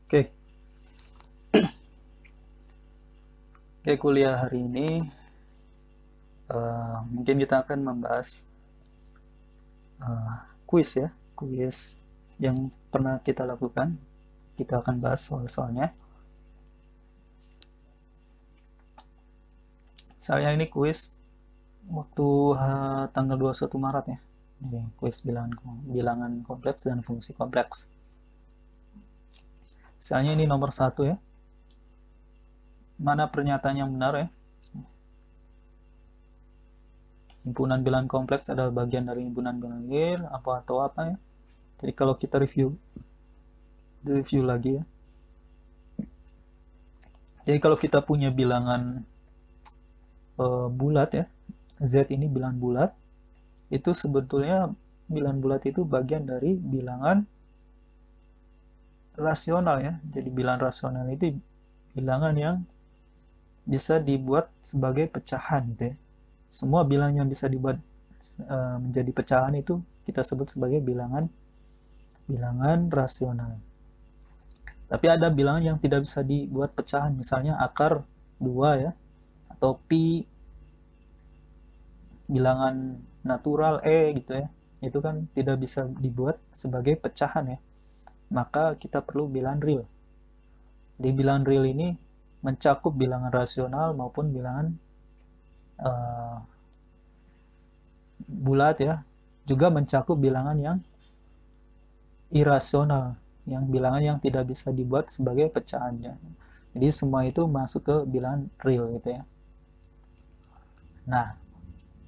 Oke, oke, kuliah hari ini mungkin kita akan membahas kuis ya, kuis yang pernah kita lakukan. Kita akan bahas soal-soalnya. Saya ini kuis waktu tanggal 21 Maret ya. Ini kuis bilangan kompleks dan fungsi kompleks. Misalnya ini nomor 1 ya. Mana pernyataan yang benar ya? Himpunan bilangan kompleks adalah bagian dari himpunan bilangan linear atau apa ya? Jadi kalau kita review lagi ya. Jadi kalau kita punya bilangan bulat ya, Z ini bilangan bulat, itu sebetulnya bilangan bulat itu bagian dari bilangan rasional ya. Jadi bilangan rasional itu bilangan yang bisa dibuat sebagai pecahan gitu ya. Semua bilangan yang bisa dibuat menjadi pecahan itu kita sebut sebagai bilangan rasional. Tapi ada bilangan yang tidak bisa dibuat pecahan, misalnya akar 2 ya, atau pi, bilangan natural gitu ya. Itu kan tidak bisa dibuat sebagai pecahan ya. Maka kita perlu bilangan real. Di bilangan real ini mencakup bilangan rasional maupun bilangan uh, bulat ya. Juga mencakup bilangan yang irasional, yang bilangan yang tidak bisa dibuat sebagai pecahannya. Jadi semua itu masuk ke bilangan real gitu ya. Nah,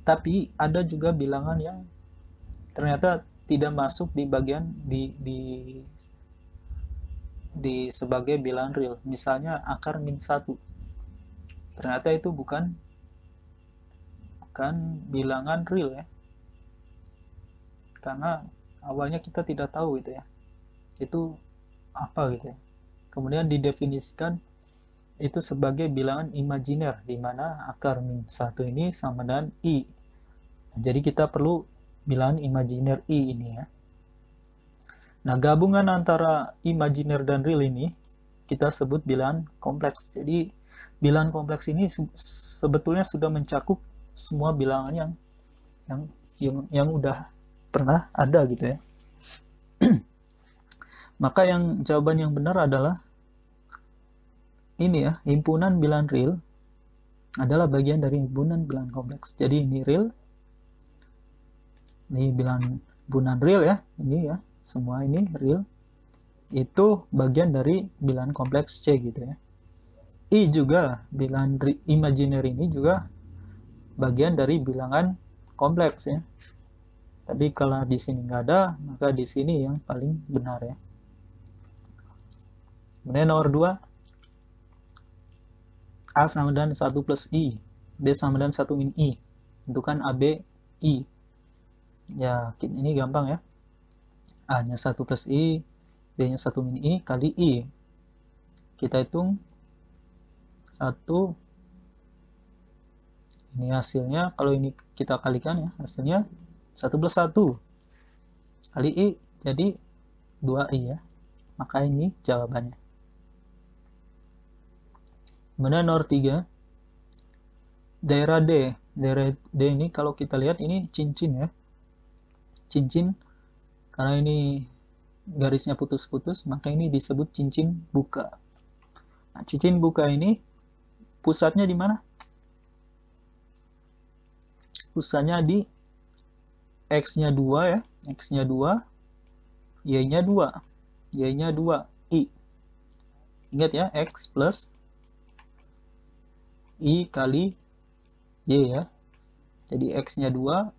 tapi ada juga bilangan yang ternyata tidak masuk di bagian di sebagai bilangan real. Misalnya akar min 1. Ternyata itu bukan bilangan real ya. Karena awalnya kita tidak tahu gitu ya. Itu apa gitu ya. Kemudian didefinisikan itu sebagai bilangan imajiner, di mana akar min 1 ini sama dengan i. Jadi kita perlu bilangan imajiner i ini ya. Nah, gabungan antara imajiner dan real ini kita sebut bilangan kompleks. Jadi bilangan kompleks ini sebetulnya sudah mencakup semua bilangan yang udah pernah ada gitu ya. Maka yang jawaban yang benar adalah ini ya, himpunan bilangan real adalah bagian dari himpunan bilangan kompleks. Jadi ini real, ini bilangan himpunan real ya, ini ya, semua ini real. Itu bagian dari bilangan kompleks C gitu ya. I juga, bilangan imaginary ini juga bagian dari bilangan kompleks ya. Tapi kalau di sini nggak ada, maka di sini yang paling benar ya. Kemudian nomor 2, A sama dengan 1 plus I, B sama dengan 1 min I. Tentukan A, B, I. Ya, ini gampang ya. A-nya 1 plus I, B-nya 1 min I kali I. Kita hitung 1. Ini hasilnya, kalau ini kita kalikan ya, hasilnya 1 plus 1 kali I, jadi 2I ya. Maka ini jawabannya. Kemudian nomor 3, daerah D. Daerah D ini kalau kita lihat ini cincin ya. Cincin, karena ini garisnya putus-putus, maka ini disebut cincin buka. Nah, cincin buka ini pusatnya di mana? Pusatnya di X-nya 2 ya, X-nya 2, Y-nya 2, Y-nya 2, I. Ingat ya, X plus I kali Y ya. Jadi X-nya 2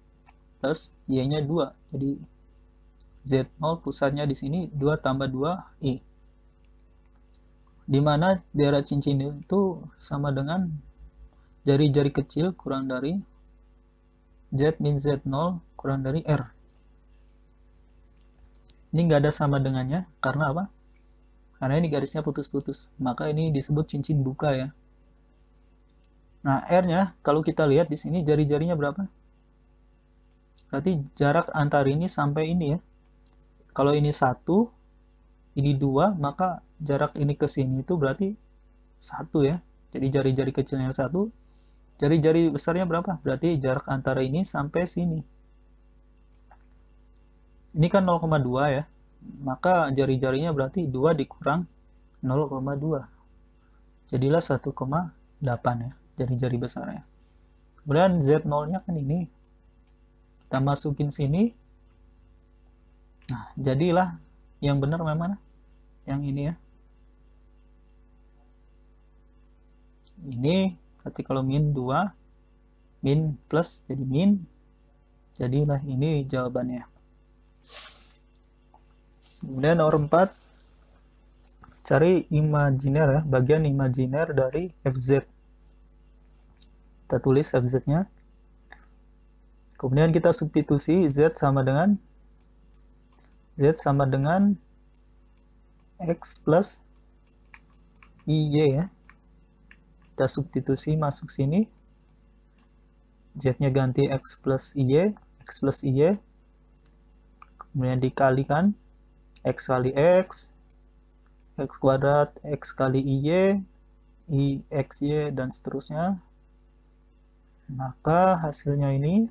plus Y-nya 2. Jadi Z0 pusatnya di sini 2 tambah 2 I. Di mana daerah cincin itu sama dengan jari-jari kecil kurang dari Z min Z0 kurang dari R. Ini nggak ada sama dengannya, karena apa? Karena ini garisnya putus-putus, maka ini disebut cincin buka ya. Nah, R-nya kalau kita lihat di sini jari-jarinya berapa? Berarti jarak antar ini sampai ini ya. Kalau ini 1, ini 2, maka jarak ini ke sini itu berarti 1 ya. Jadi jari-jari kecilnya 1, jari-jari besarnya berapa? Berarti jarak antara ini sampai sini. Ini kan 0,2 ya. Maka jari-jarinya berarti 2 dikurang 0,2. Jadilah 1,8 ya, jari-jari besarnya. Kemudian Z0-nya kan ini. Kita masukin sini. Nah, jadilah yang benar memang yang ini ya. Ini berarti kalau min 2, min plus jadi min. Jadilah ini jawabannya. Kemudian nomor 4, cari imajiner ya, bagian imajiner dari FZ. Kita tulis FZ-nya. Kemudian kita substitusi Z sama dengan X plus IY ya. Kita substitusi masuk sini. Z-nya ganti X plus IY. Kemudian dikalikan X kali X kuadrat, X kali IY, IXY, dan seterusnya. Maka hasilnya ini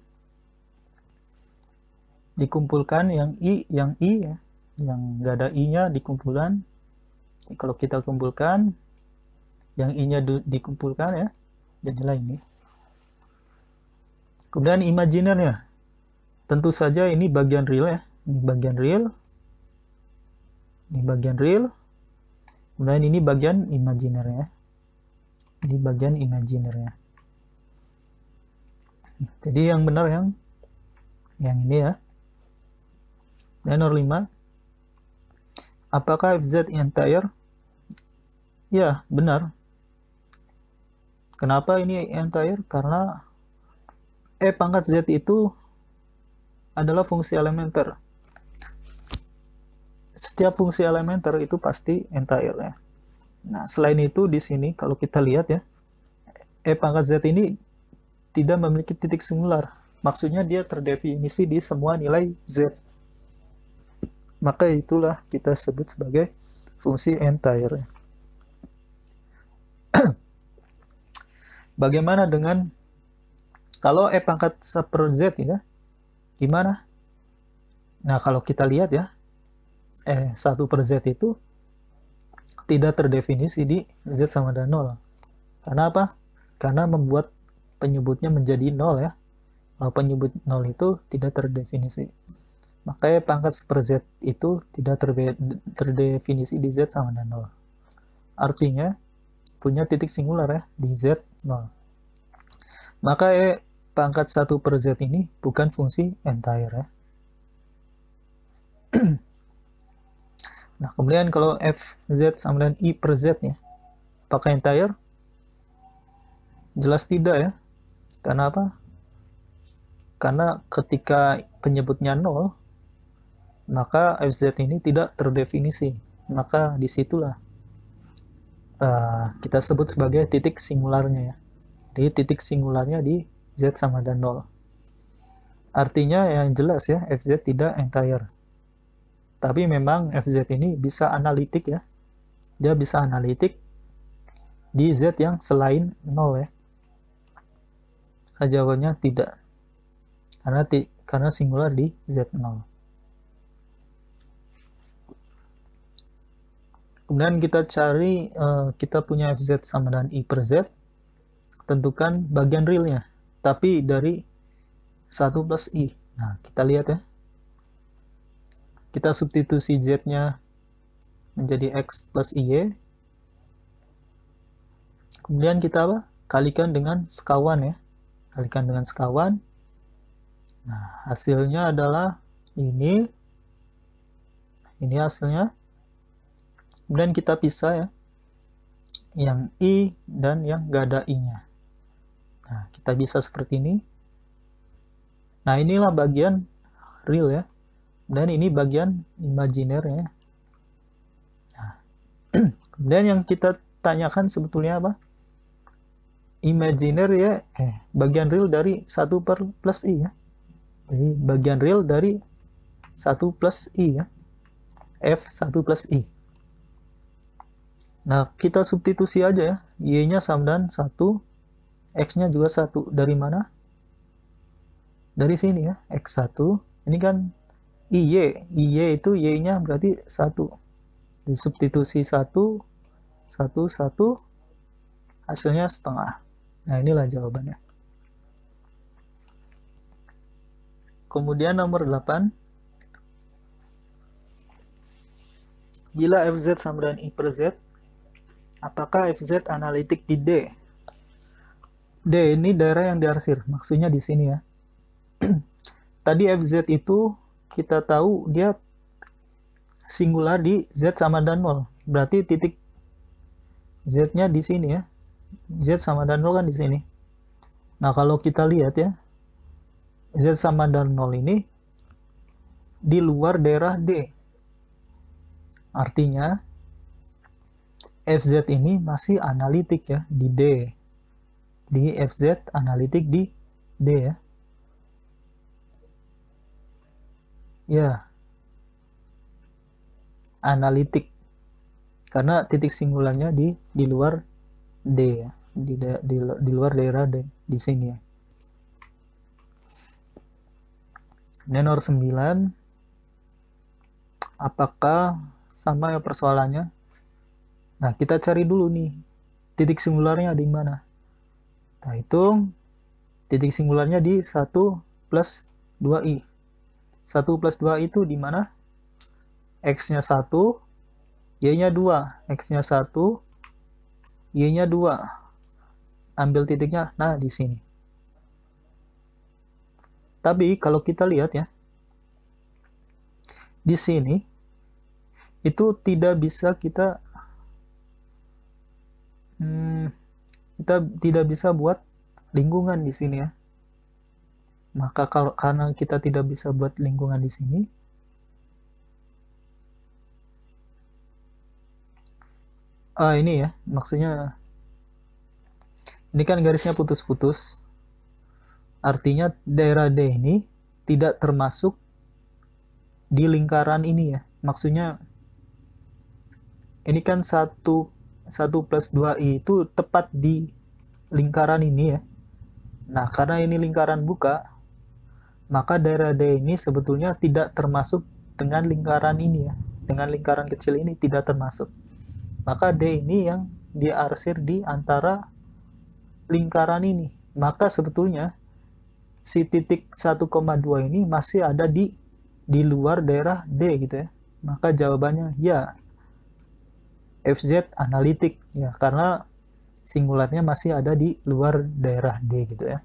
dikumpulkan yang I ya, yang nggak ada I-nya dikumpulkan. Kalau kita kumpulkan, yang I-nya dikumpulkan ya, jadilah ini. Kemudian imajinernya, tentu saja ini bagian real ya, ini bagian real, kemudian ini bagian imajinernya, Jadi yang benar yang ini ya. Dan nomor 5, apakah FZ entire? Ya, benar. Kenapa ini entire? Karena E pangkat Z itu adalah fungsi elementer. Setiap fungsi elementer itu pasti entire ya. Nah, selain itu di sini kalau kita lihat ya, E pangkat Z ini tidak memiliki titik singular. Maksudnya dia terdefinisi di semua nilai Z. Maka itulah kita sebut sebagai fungsi entire. Bagaimana dengan kalau E pangkat 1 per Z ya? Gimana? Nah, kalau kita lihat ya, E 1 per Z itu tidak terdefinisi di Z sama dengan 0. Karena apa? Karena membuat penyebutnya menjadi 0 ya. Kalau penyebut 0 itu tidak terdefinisi. Makanya pangkat 1 per Z itu tidak terdefinisi di Z sama dengan 0. Artinya punya titik singular ya di Z 0. Maka E pangkat 1 per Z ini bukan fungsi entire ya. Nah, kemudian kalau Fz sama dengan I per Z ya, apakah entire? Jelas tidak ya. Karena apa? Karena ketika penyebutnya 0, maka Fz ini tidak terdefinisi. Maka disitulah kita sebut sebagai titik singularnya ya. Jadi titik singularnya di Z sama dengan 0. Artinya yang jelas ya, Fz tidak entire. Tapi memang Fz ini bisa analitik ya. Dia bisa analitik di Z yang selain 0 ya. Jawabannya tidak. Karena singular di Z0. Kemudian kita cari, kita punya Fz sama dengan I per Z. Tentukan bagian realnya. Tapi dari 1 plus I. Nah, kita lihat ya. Kita substitusi Z-nya menjadi X plus IY. Kemudian kita apa? Kalikan dengan sekawan ya. Kalikan dengan sekawan. Nah, hasilnya adalah ini. Ini hasilnya. Kemudian kita pisah ya. Yang I dan yang gak ada I-nya. Nah, kita bisa seperti ini. Nah, inilah bagian real ya. Dan ini bagian imajiner ya. Nah, kemudian yang kita tanyakan sebetulnya apa? Imajiner ya, bagian real dari 1 per plus I ya. Jadi bagian real dari 1 plus I ya. F1 plus I. Nah, kita substitusi aja ya. Y-nya sama dengan 1, X-nya juga 1. Dari mana? Dari sini ya. X1. Ini kan IY. IY itu Y-nya berarti 1. Disubstitusi 1, 1, 1. Hasilnya setengah. Nah, inilah jawabannya. Kemudian nomor 8. Bila Fz sama dengan I per Z, apakah Fz analitik di D? D ini daerah yang diarsir, maksudnya di sini ya. Tadi Fz itu kita tahu dia singular di Z sama dan 0. Berarti titik Z-nya di sini ya. Z sama dan 0 kan di sini. Nah, kalau kita lihat ya, Z sama dan 0 ini di luar daerah D. Artinya Fz ini masih analitik ya di D. Di Fz analitik di D ya. Ya. Analitik. Karena titik singularnya di luar D ya. Di luar daerah D di sini ya. Ini nomor 9. Apakah sama ya persoalannya? Nah, kita cari dulu nih titik singularnya di mana. Nah, hitung titik singularnya di 1 plus 2i. 1 plus 2i itu di mana? X-nya 1, Y-nya 2. X-nya 1, Y-nya 2. Ambil titiknya, nah di sini. Tapi kalau kita lihat ya, di sini itu tidak bisa kita tidak bisa buat lingkungan di sini ya. Maka karena kita tidak bisa buat lingkungan di sini, ini ya, maksudnya ini kan garisnya putus-putus. Artinya daerah D ini tidak termasuk di lingkaran ini ya. Maksudnya ini kan 1 plus 2i itu tepat di lingkaran ini ya. Nah, karena ini lingkaran buka, maka daerah D ini sebetulnya tidak termasuk dengan lingkaran ini ya. Dengan lingkaran kecil ini tidak termasuk. Maka D ini yang diarsir di antara lingkaran ini. Maka sebetulnya si titik 1,2 ini masih ada di luar daerah D gitu ya. Maka jawabannya ya Fz analitik ya, karena singularnya masih ada di luar daerah D gitu ya.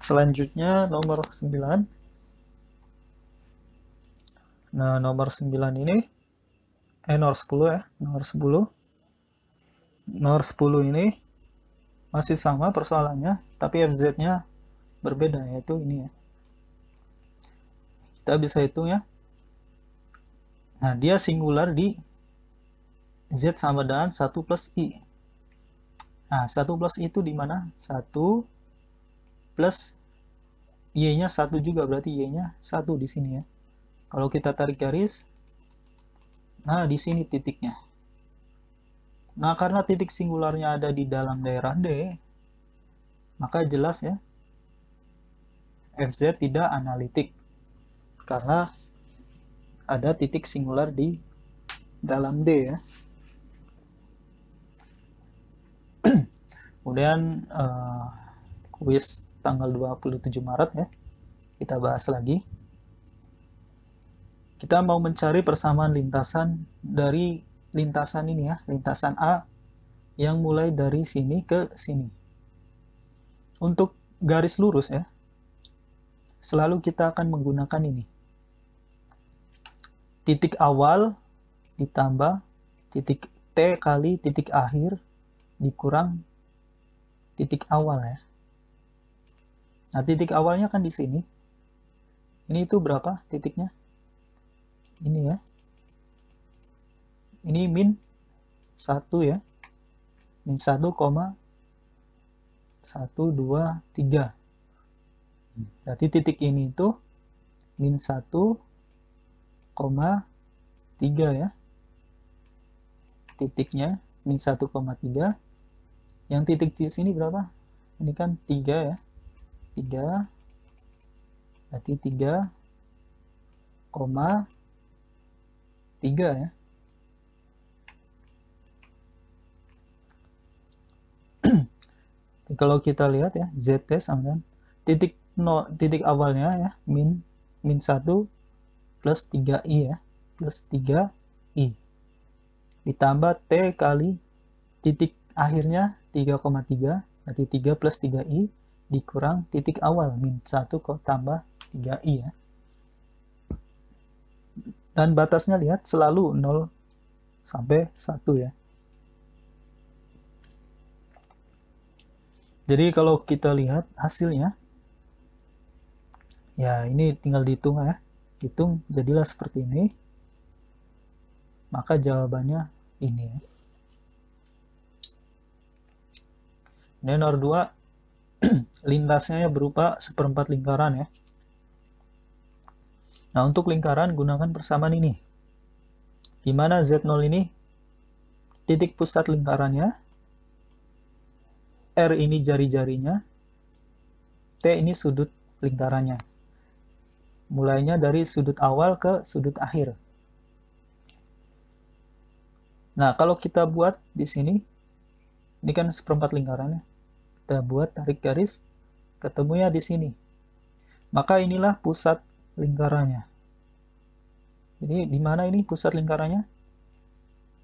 Selanjutnya nomor 9. Nah, nomor 9 ini nomor 10 ya, nomor 10. Nomor 10 ini masih sama persoalannya, tapi Fz-nya berbeda, yaitu ini ya. Kita bisa hitung ya. Nah, dia singular di Z sama dengan 1 plus I. Nah, 1 plus I itu di mana? 1 plus Y-nya 1 juga, berarti Y-nya 1 di sini ya. Kalau kita tarik garis, nah di sini titiknya. Nah, karena titik singularnya ada di dalam daerah D, maka jelas ya, Fz tidak analitik. Karena ada titik singular di dalam D ya. Kemudian kuis tanggal 27 Maret ya. Kita bahas lagi. Kita mau mencari persamaan lintasan dari lintasan ini ya, lintasan A yang mulai dari sini ke sini. Untuk garis lurus ya, selalu kita akan menggunakan ini. Titik awal ditambah titik T kali titik akhir dikurang titik awal ya. Nah, titik awalnya kan di sini. Ini itu berapa titiknya? Ini ya. Ini min 1 ya. Min 1,123. Berarti titik ini itu min 1 1,3 ya. Titiknya min 1,3. Yang titik di sini berapa? Ini kan 3 ya. 3. Berarti 3,3 ya. Kalau kita lihat ya, ZT sama dengan titik awalnya ya, min 1 plus 3i ya, plus 3i. Ditambah T kali titik akhirnya 3,3, berarti 3 plus 3i dikurang titik awal min 1 kok tambah 3i ya. Dan batasnya lihat selalu 0 sampai 1 ya. Jadi kalau kita lihat hasilnya, ya ini tinggal dihitung ya. Hitung jadilah seperti ini. Maka jawabannya ini ya. Dan nomor 2, lintasnya berupa seperempat lingkaran ya. Nah, untuk lingkaran gunakan persamaan ini. Di mana Z0 ini titik pusat lingkarannya, R ini jari-jarinya, T ini sudut lingkarannya. Mulainya dari sudut awal ke sudut akhir. Nah, kalau kita buat di sini, ini kan seperempat lingkarannya. Kita buat tarik garis, ketemunya di sini. Maka inilah pusat lingkarannya. Jadi di mana ini pusat lingkarannya?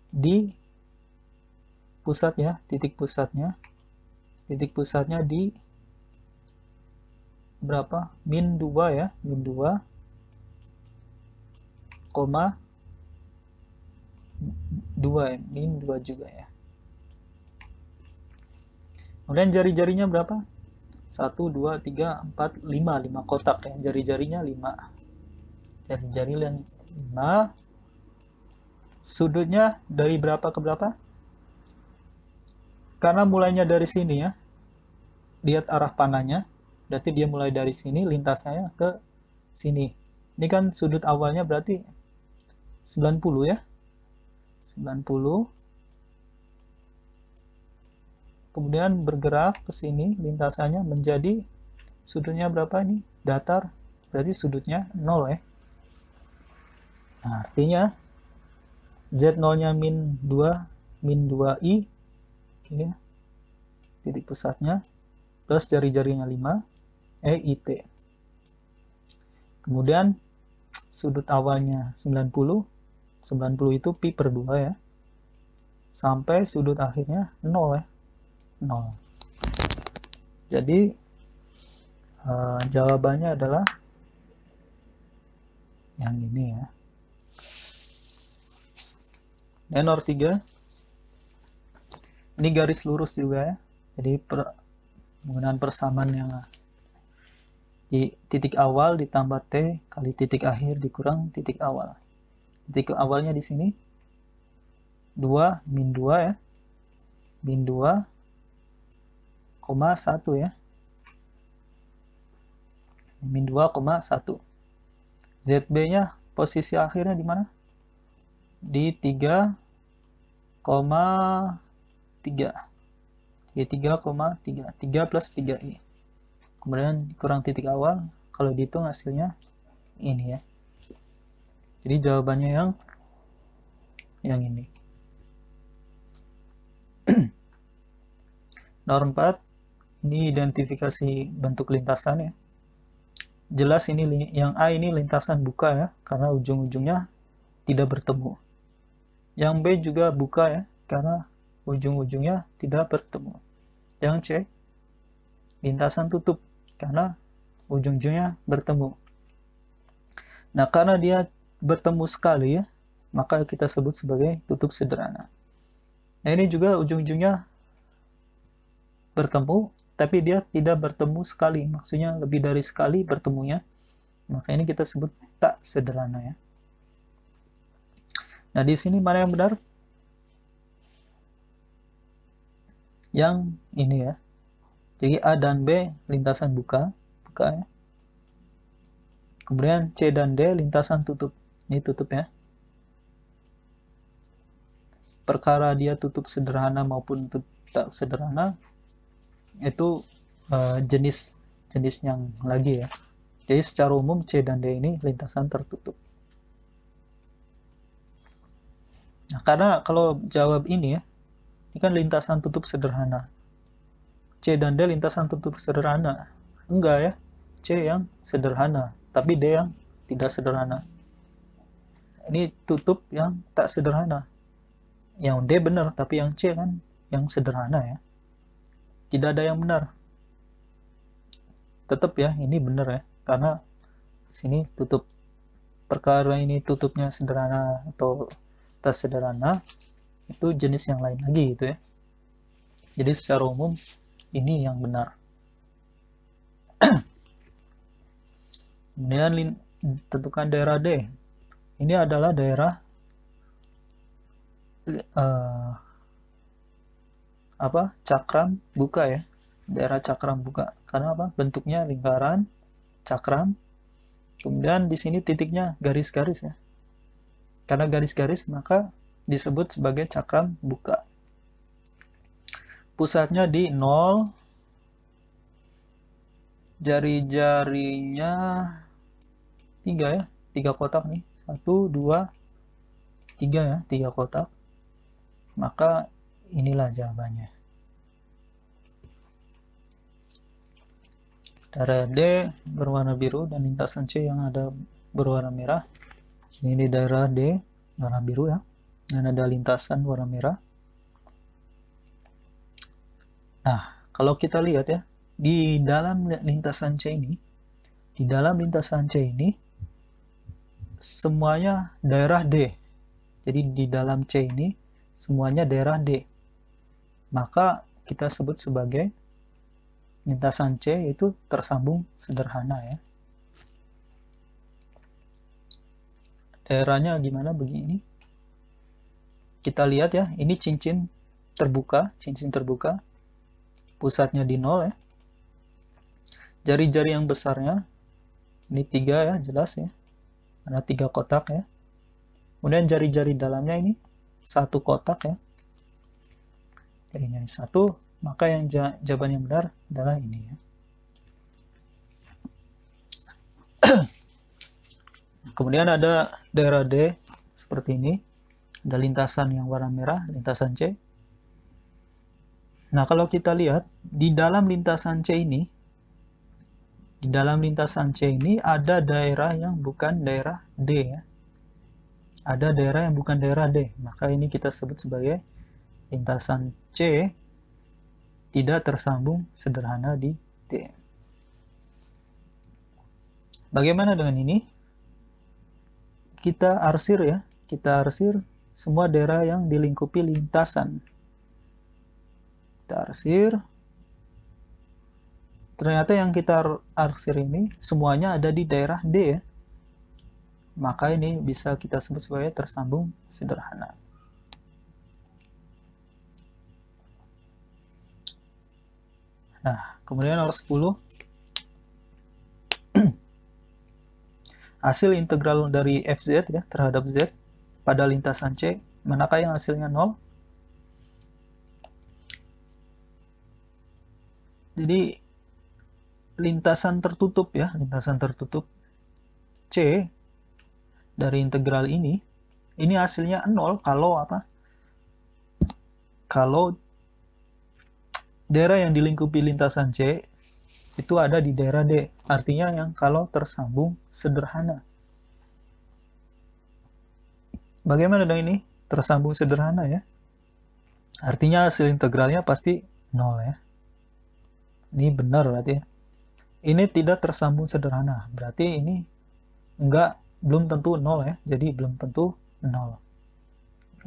Di pusat ya, titik pusatnya. Titik pusatnya di berapa? Min 2 ya, min 2, koma 2 ya, min 2 juga ya. Kemudian jari-jarinya berapa? 1, 2, 3, 4, 5. 5 kotak ya, jari-jarinya 5. Jari-jari 5. Sudutnya dari berapa ke berapa? Karena mulainya dari sini ya, lihat arah panahnya, berarti dia mulai dari sini, lintasnya ke sini. Ini kan sudut awalnya berarti 90 ya. 90. Kemudian bergerak ke sini, lintasannya menjadi sudutnya berapa ini? Datar, berarti sudutnya 0 ya. Nah, artinya Z0-nya min 2i, oke, titik pusatnya, plus jari-jarinya 5, EIT. Kemudian sudut awalnya 90 itu pi per 2 ya, sampai sudut akhirnya 0 ya, 0. Jadi jawabannya adalah yang ini ya. Dan nomor 3, ini garis lurus juga ya, jadi penggunaan persamaan yang di titik awal ditambah T kali titik akhir dikurang titik awal. Titik awalnya di sini 2 min 2 ya, min 2, 1 ya, min 2,1. ZB-nya posisi akhirnya di mana? Di 3,3. Di 3,3. 3 plus 3i. Kemudian kurang titik awal. Kalau dihitung hasilnya ini ya. Jadi jawabannya yang ini. Nomor 4, ini identifikasi bentuk lintasan ya. Jelas ini yang A ini lintasan buka ya, karena ujung-ujungnya tidak bertemu. Yang B juga buka ya, karena ujung-ujungnya tidak bertemu. Yang C, lintasan tutup, karena ujung-ujungnya bertemu. Nah, karena dia bertemu sekali ya, maka kita sebut sebagai tutup sederhana. Nah, ini juga ujung-ujungnya bertemu, tapi dia tidak bertemu sekali, maksudnya lebih dari sekali bertemunya, maka ini kita sebut tak sederhana ya. Nah, di sini mana yang benar? Yang ini ya. Jadi A dan B lintasan buka ya. Kemudian C dan D lintasan tutup. Ini tutup ya. Perkara dia tutup sederhana maupun tak sederhana, itu jenis yang lagi ya. Jadi secara umum C dan D ini lintasan tertutup. Nah, karena kalau jawab ini ya, ini kan lintasan tutup sederhana. C dan D lintasan tutup sederhana. Enggak ya, C yang sederhana, tapi D yang tidak sederhana. Ini tutup yang tak sederhana. Yang D benar, tapi yang C kan yang sederhana ya. Tidak ada yang benar. Tetap ya, ini benar ya, karena sini tutup. Perkara ini tutupnya sederhana atau tak sederhana, itu jenis yang lain lagi gitu ya. Jadi secara umum ini yang benar. Kemudian tentukan daerah D. Ini adalah daerah cakram buka ya. Daerah cakram buka. Karena apa? Bentuknya lingkaran, cakram. Kemudian di sini titiknya garis-garis ya. Karena garis-garis maka disebut sebagai cakram buka. Pusatnya di 0, jari-jarinya 3 ya, 3 kotak nih, 1, 2, 3 ya, 3 kotak. Maka inilah jawabannya. Daerah D berwarna biru dan lintasan C yang ada berwarna merah. Ini daerah D warna biru ya, dan ada lintasan warna merah. Nah, kalau kita lihat ya, di dalam lintasan C ini, semuanya daerah D. Jadi di dalam C ini semuanya daerah D. Maka kita sebut sebagai lintasan C itu tersambung sederhana ya. Daerahnya gimana begini? Kita lihat ya, ini cincin terbuka. Pusatnya di 0 ya. Jari-jari yang besarnya ini 3 ya, jelas ya. Ada 3 kotak ya. Kemudian jari-jari dalamnya ini 1 kotak ya. Jarinya 1, maka yang jawaban yang benar adalah ini ya. Kemudian ada daerah D seperti ini. Ada lintasan yang warna merah, lintasan C. Nah, kalau kita lihat di dalam lintasan C ini, ada daerah yang bukan daerah D ya. Ada daerah yang bukan daerah D. Maka ini kita sebut sebagai lintasan C tidak tersambung sederhana di D. Bagaimana dengan ini? Kita arsir ya. Kita arsir semua daerah yang dilingkupi lintasan. Kita arsir. Ternyata yang kita arsir ini semuanya ada di daerah D ya. Maka ini bisa kita sebut sebagai tersambung sederhana. Nah, kemudian nomor 10. Hasil integral dari fz ya terhadap z pada lintasan C, manakah yang hasilnya 0? Jadi lintasan tertutup ya, lintasan tertutup C dari integral ini hasilnya 0 kalau apa? Kalau daerah yang dilingkupi lintasan C itu ada di daerah D. Artinya yang kalau tersambung sederhana. Bagaimana dengan ini? Tersambung sederhana ya. Artinya hasil integralnya pasti 0 ya. Ini benar berarti ya. Ini tidak tersambung sederhana. Berarti ini belum tentu 0 ya. Jadi belum tentu 0.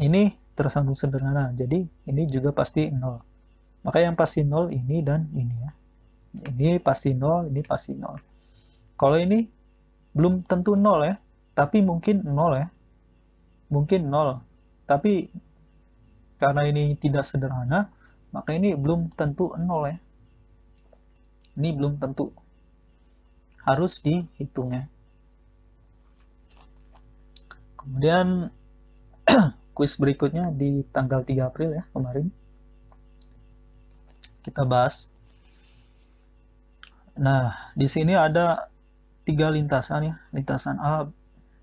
Ini tersambung sederhana. Jadi ini juga pasti 0. Maka yang pasti 0 ini dan ini ya. Ini pasti 0, ini pasti 0. Kalau ini belum tentu 0 ya, tapi mungkin 0 ya. Mungkin 0. Tapi karena ini tidak sederhana, maka ini belum tentu 0 ya. Ini belum tentu. Harus dihitung ya. Kemudian kuis berikutnya di tanggal 3 April ya kemarin kita bahas. Nah, di sini ada 3 lintasan ya, lintasan A,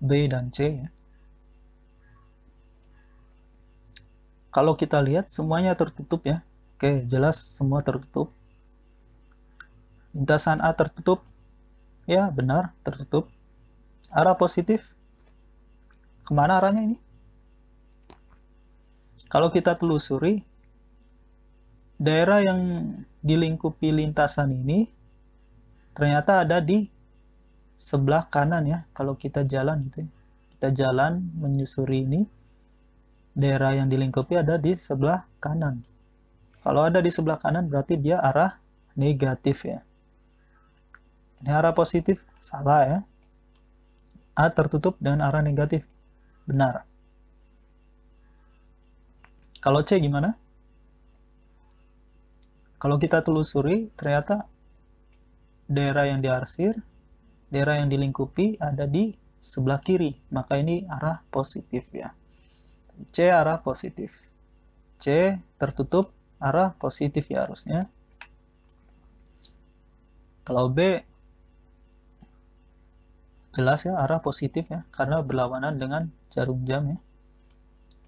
B, dan C ya. Kalau kita lihat semuanya tertutup ya. Oke, jelas semua tertutup. Lintasan A tertutup. Ya, benar, tertutup. Arah positif. Kemana arahnya ini? Kalau kita telusuri, daerah yang dilingkupi lintasan ini ternyata ada di sebelah kanan ya. Kalau kita jalan gitu ya. Kita jalan menyusuri ini, daerah yang dilingkupi ada di sebelah kanan. Kalau ada di sebelah kanan berarti dia arah negatif ya. Ini arah positif, salah ya. A tertutup dengan arah negatif, benar. Kalau C gimana? Kalau kita telusuri, ternyata daerah yang diarsir, daerah yang dilingkupi ada di sebelah kiri. Maka ini arah positif ya. C arah positif. C tertutup, arah positif ya harusnya. Kalau B, jelas ya arah positif ya, karena berlawanan dengan jarum jam ya.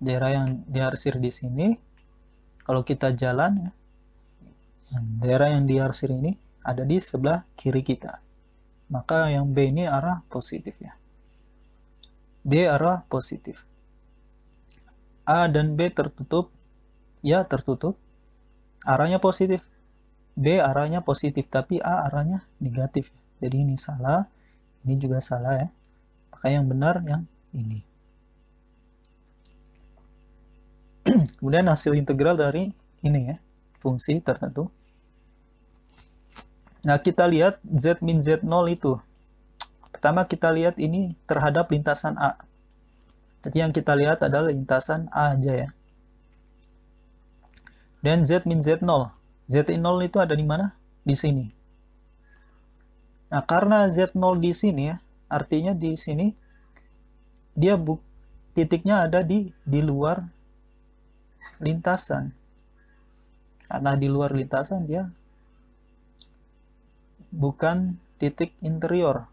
Daerah yang diarsir di sini, kalau kita jalan ya, daerah yang diarsir ini ada di sebelah kiri kita. Maka yang B ini arah positif ya. D arah positif. A dan B tertutup, ya tertutup. Arahnya positif. B arahnya positif, tapi A arahnya negatif. Jadi ini salah, ini juga salah ya. Maka yang benar yang ini. Kemudian hasil integral dari ini ya, fungsi tertentu. Nah, kita lihat Z min Z0 itu. Pertama kita lihat ini terhadap lintasan A. Jadi yang kita lihat adalah lintasan A aja ya. Dan Z min Z0. Z0 itu ada di mana? Di sini. Nah, karena Z0 di sini ya, artinya di sini dia titiknya ada di luar lintasan. Karena di luar lintasan dia bukan titik interior.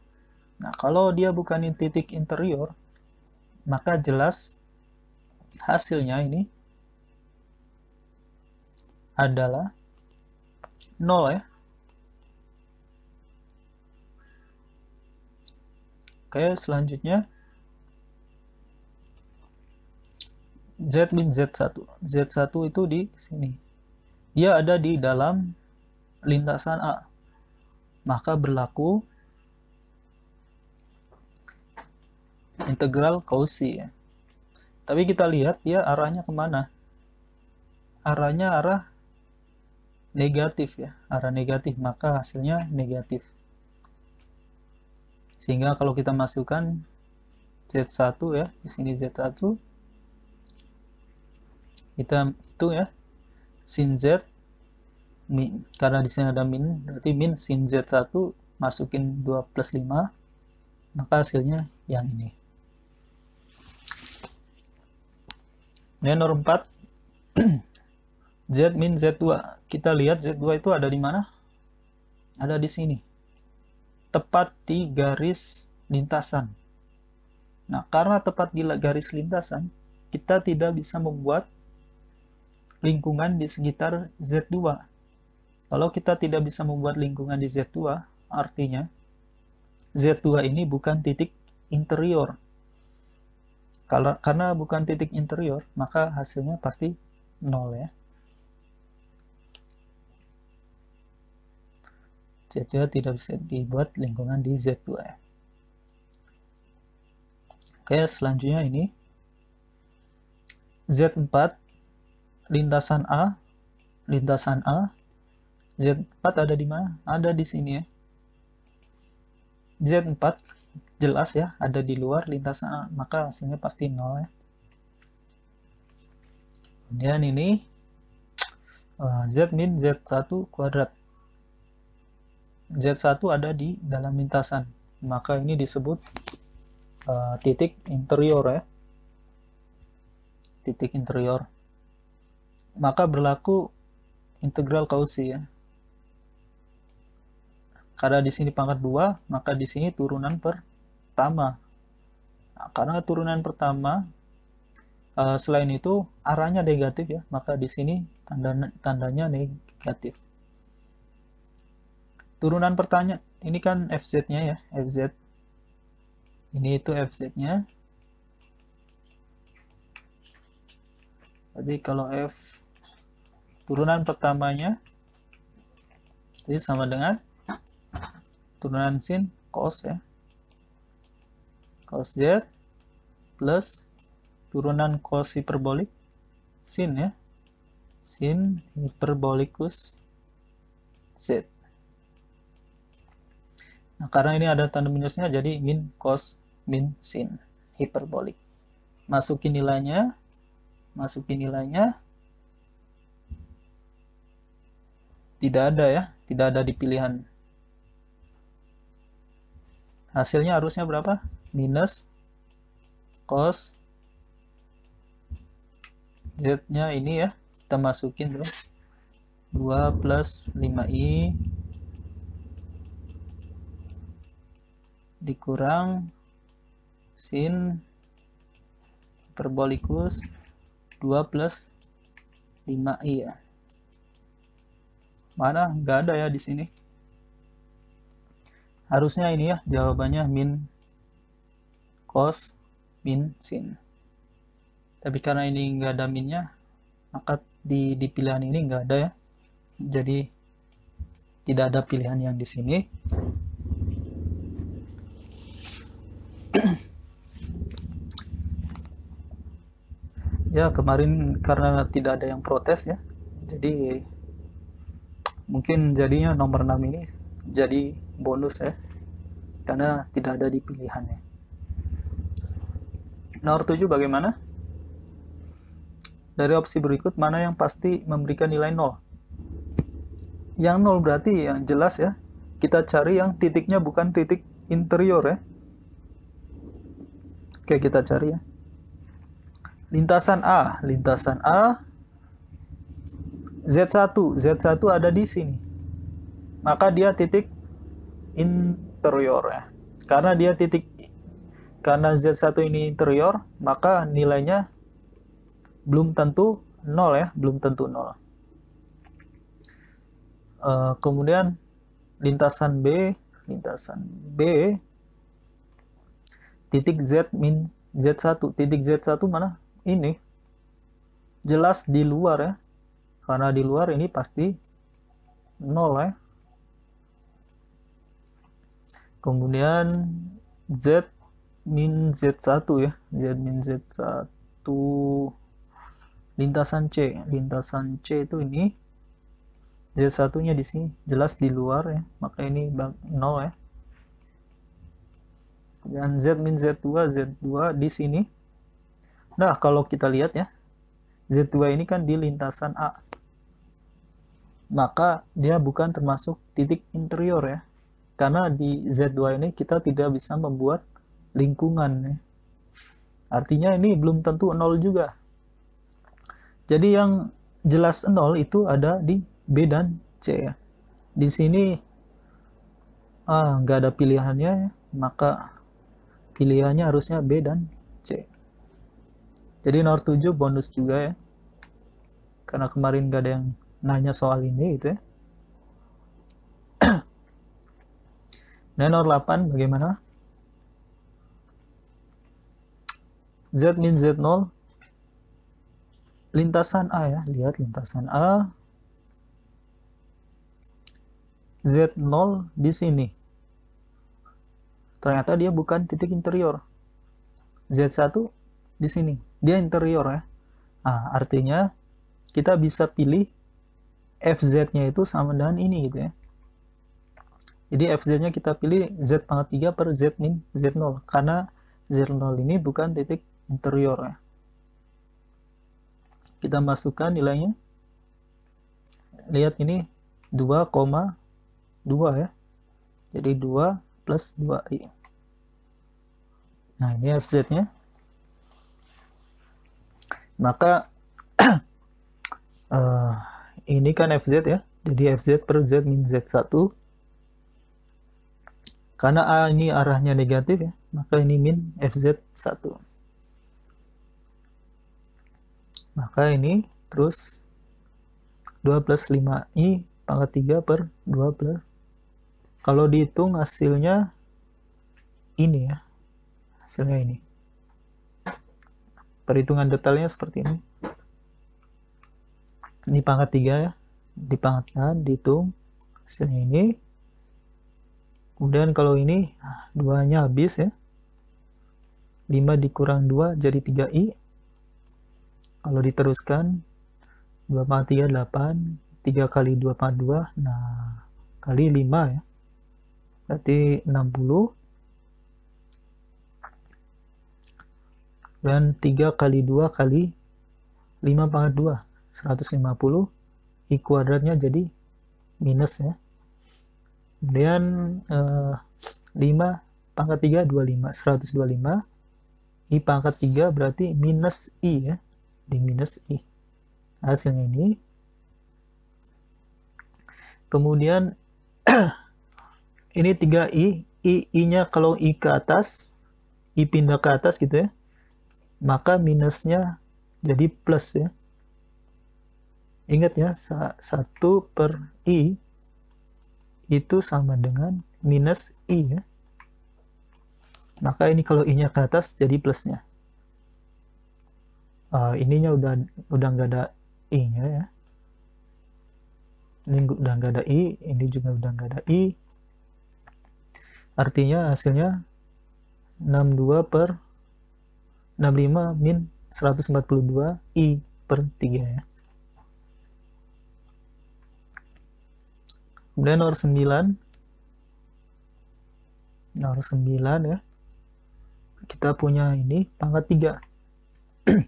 Nah, kalau dia bukan titik interior, maka jelas hasilnya ini adalah 0 ya. Oke, selanjutnya Z min Z1. Z1 itu di sini. Dia ada di dalam lintasan A. Maka berlaku integral Cauchy ya. Tapi kita lihat dia arahnya kemana? Arahnya arah negatif ya. Arah negatif, maka hasilnya negatif. Sehingga kalau kita masukkan Z1 ya, di sini Z1, kita itu ya, sin Z, min, karena di sini ada min, berarti min sin Z1 masukin 2 plus 5, maka hasilnya yang ini. Dan nomor 4, Z min Z2. Kita lihat Z2 itu ada di mana? Ada di sini. Tepat di garis lintasan. Nah, karena tepat di garis lintasan, kita tidak bisa membuat lingkungan di sekitar Z2. Kalau kita tidak bisa membuat lingkungan di Z2, artinya Z2 ini bukan titik interior. Karena bukan titik interior, maka hasilnya pasti 0 ya. Z2 tidak bisa dibuat lingkungan di Z2 ya. Oke, selanjutnya ini Z4 lintasan A, Z4 ada di mana? Ada di sini ya. Z4 jelas ya, ada di luar lintasan A, maka hasilnya pasti 0 ya. Kemudian ini Z min Z1 kuadrat. Z1 ada di dalam lintasan, maka ini disebut titik interior ya. titik interior, maka berlaku integral Cauchy ya. Karena di sini pangkat 2, maka di sini turunan pertama. Nah, karena turunan pertama, selain itu arahnya negatif ya, maka di sini tandanya negatif. Turunan pertama ini kan FZ-nya ya, FZ. Ini itu FZ-nya. Jadi kalau F turunan pertamanya jadi sama dengan turunan sin cos ya, cos Z plus turunan cos hiperbolik sin ya, sin hiperbolikus Z. Nah, karena ini ada tanda minusnya, jadi min cos min sin hiperbolik. Masukin nilainya, tidak ada ya, tidak ada di pilihan. Hasilnya harusnya berapa? Minus cos Z-nya ini ya, kita masukin dulu. 2 plus 5i dikurang sin hiperbolikus 2 plus 5i ya. Mana? Nggak ada ya di sini. Harusnya ini ya, jawabannya min cos min sin. Tapi karena ini nggak ada minnya, maka di pilihan ini nggak ada ya. Jadi tidak ada pilihan yang di sini. Ya, kemarin karena tidak ada yang protes ya, jadi mungkin jadinya nomor 6 ini jadi bonus ya, karena tidak ada di pilihannya. Nomor 7 bagaimana? Dari opsi berikut mana yang pasti memberikan nilai 0? Yang 0 berarti yang jelas ya, kita cari yang titiknya bukan titik interior ya. Oke, kita cari ya. Lintasan A Z1 ada di sini, maka dia titik interior ya. Karena Z1 ini interior, maka nilainya belum tentu 0 ya, belum tentu 0. Kemudian lintasan B titik Z min Z1, titik Z1 mana? Ini jelas di luar ya, karena di luar ini pasti 0 ya. Kemudian Z min Z1 ya, Z min Z1 lintasan C itu ini, Z1 nya di sini jelas di luar ya, maka ini 0 ya. Dan Z min Z2 di sini. Nah, kalau kita lihat ya, Z2 ini kan di lintasan A, maka dia bukan termasuk titik interior ya, karena di Z2 ini kita tidak bisa membuat lingkungan ya. Artinya ini belum tentu 0 juga. Jadi yang jelas 0 itu ada di B dan C ya. Di sini nggak ada pilihannya ya, maka pilihannya harusnya B dan C. Jadi nomor 7 bonus juga ya, karena kemarin nggak ada yang nanya soal ini gitu ya. Nah, nomor 8 bagaimana? Z min Z0 lintasan A ya, lihat lintasan A, Z0 di sini. Ternyata dia bukan titik interior. Z1 di sini, dia interior ya. Nah, artinya kita bisa pilih FZ-nya itu sama dengan ini gitu ya. Jadi FZ-nya kita pilih Z pangkat 3 per Z min Z0, karena Z0 ini bukan titik interior ya. Kita masukkan nilainya. Lihat ini 2,2 ya. Jadi 2 plus 2i. Nah, ini FZ-nya. Maka ini kan fz ya, jadi fz per z min z1. Karena A ini arahnya negatif ya, maka ini min fz1. Maka ini terus 2 plus 5i pangkat 3 per 2 plus. Kalau dihitung hasilnya ini ya, hasilnya ini. Perhitungan detailnya seperti ini. Ini pangkat 3 ya, dipangkatkan, dihitung hasilnya ini. Kemudian kalau ini 2-nya habis ya, 5 dikurang 2 jadi 3i. Kalau diteruskan 2 pangkat 3 8, 3 kali 2 pangkat 2, nah kali 5 ya, berarti 60. Dan 3 kali 2 kali 5 pangkat 2, 150. I kuadratnya jadi minus ya. Kemudian 5 pangkat 3 25, 125. I pangkat 3 berarti minus I ya, di minus I. Hasilnya ini. Kemudian ini 3i, i-nya kalau i ke atas, i pindah ke atas gitu ya, maka minusnya jadi plus ya. Ingat ya, 1 per i itu sama dengan minus i ya. Maka ini kalau i-nya ke atas jadi plusnya. Ininya udah nggak ada i-nya ya. Ini udah nggak ada i, ini juga udah nggak ada i. Artinya hasilnya 62 per 65 min 142 i per 3 ya. Kemudian nomor 9 ya, kita punya ini pangkat 3.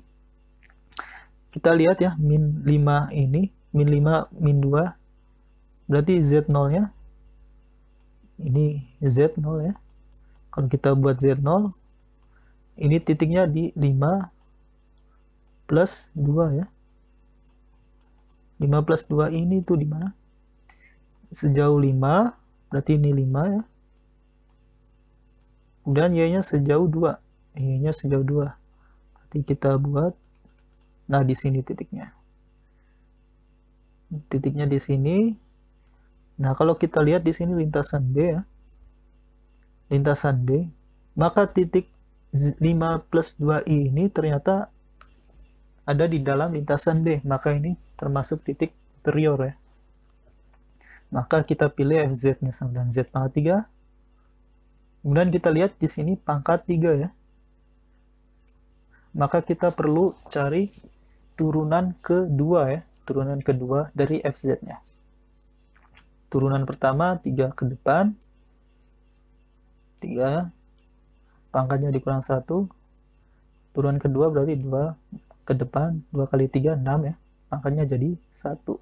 Kita lihat ya, min 5 ini, min 5 min 2 berarti z0 nya ini z0 ya. Kalau kita buat z0, ini titiknya di 5 plus 2 ya. 5 plus 2 ini tuh di mana? Sejauh 5, berarti ini 5 ya. Dan y-nya sejauh 2. Y-nya sejauh 2. Berarti kita buat, nah di sini titiknya. Titiknya di sini. Nah, kalau kita lihat di sini lintasan D ya. Lintasan D, maka titik 5 plus 2i ini ternyata ada di dalam lintasan D. Maka ini termasuk titik superior ya. Maka kita pilih fz-nya sama dengan z pangkat 3. Kemudian kita lihat di sini pangkat 3 ya. Maka kita perlu cari turunan kedua ya. Turunan kedua dari fz-nya. Turunan pertama 3 ke depan. 3. Pangkatnya dikurang 1. Turunan kedua berarti 2 ke depan. 2 kali 3, 6 ya. Pangkatnya jadi 1.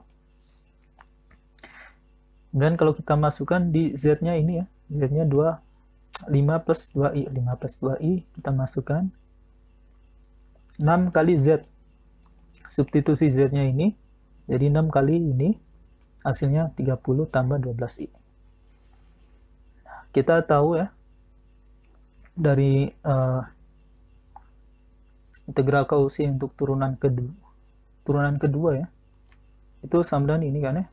Dan kalau kita masukkan di z-nya ini ya, z-nya 5 plus 2i, 5 plus 2i kita masukkan 6 kali z, substitusi z-nya ini, jadi 6 kali ini, hasilnya 30 tambah 12i. Nah, kita tahu ya, dari integral Cauchy untuk turunan kedua ya, itu sama dengan ini kan ya,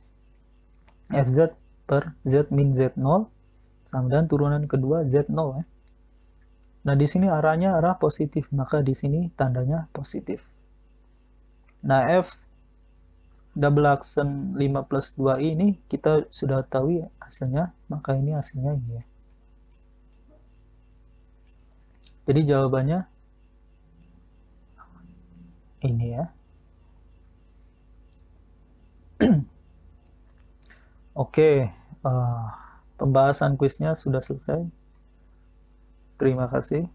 fz per z min z0 sama dengan turunan kedua z0 ya. Nah, di sini arahnya arah positif, maka di sini tandanya positif. Nah, f double aksen 5 plus 2i ini kita sudah tahu ya hasilnya, maka ini hasilnya ini ya. Jadi jawabannya ini ya. Oke, pembahasan kuisnya sudah selesai. Terima kasih.